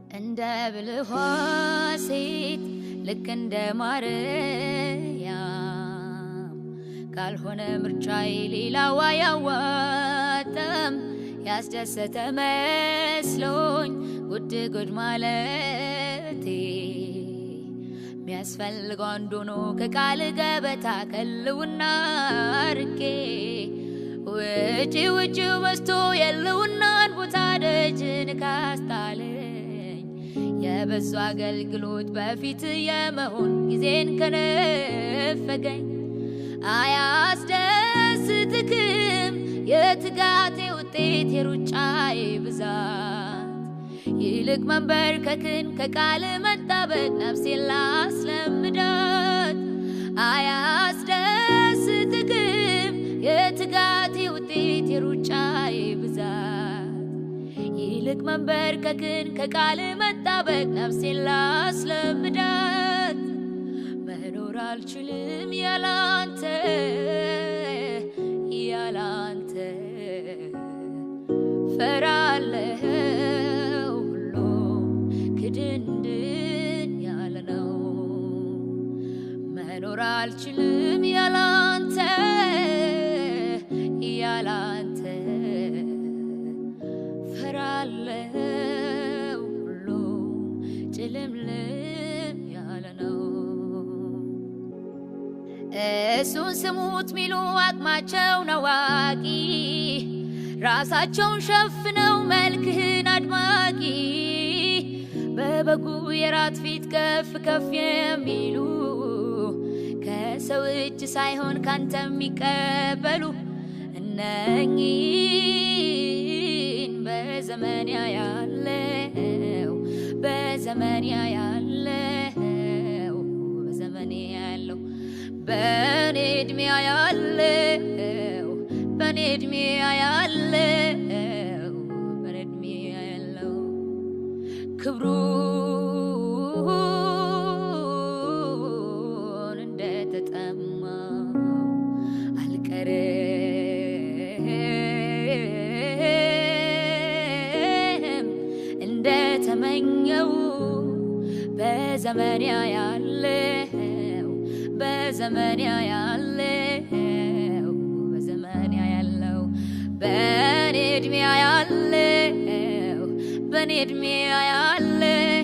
እንደ ብልኋ ሴት ልክ እንደ ማርያም ካልሆነ ምርጫዬ ሌላው አያዋጣም ያስደሰተ መስሎኝ ጉድ ጉድ ማለቴ ሚያስፈልገው አንዱ ነው ከቃል ገበታ ከልውና ርቄ ውጪ በስቶ የልውናን ቦታ ደጅን ካስጣለኝ የበዙ አገልግሎት በፊት የመሆን ጊዜን ከነፈገኝ አያስደስትክም የትጋቴ ውጤት የሩጫዬ ብዛት ይልቅ መንበርከክን ከቃል መጣበቅ ነፍሴን ላስለምዳት አያስደስትክም የትጋቴ ውጤት የሩጫዬ ብዛት ይልቅ መንበርከክን ከቃል መጣበቅ ነፍሴን ላስለምዳት መኖር አልችልም ያላንተ ፈራለሁ ሁሉም ክድንድን ያለ ነው መኖር አልችልም ያላንተ ፈራለሁ ሁሉም ጭልምልም ያለ ነው እሱን ስሙት ሚሉ አቅማቸው ነዋቂ ራሳቸውን ሸፍነው መልክህን አድማቂ በበጉ የራት ፊት ከፍ ከፍ የሚሉ ከሰው እጅ ሳይሆን ካንተ የሚቀበሉ እነኚህን በዘመን ያለው በኔ ዕድሜ ያለው ክብሩን እንደተጠማው አልቀርም እንደተመኘው በዘመን ያለው በኔ ዕድሜ ያለው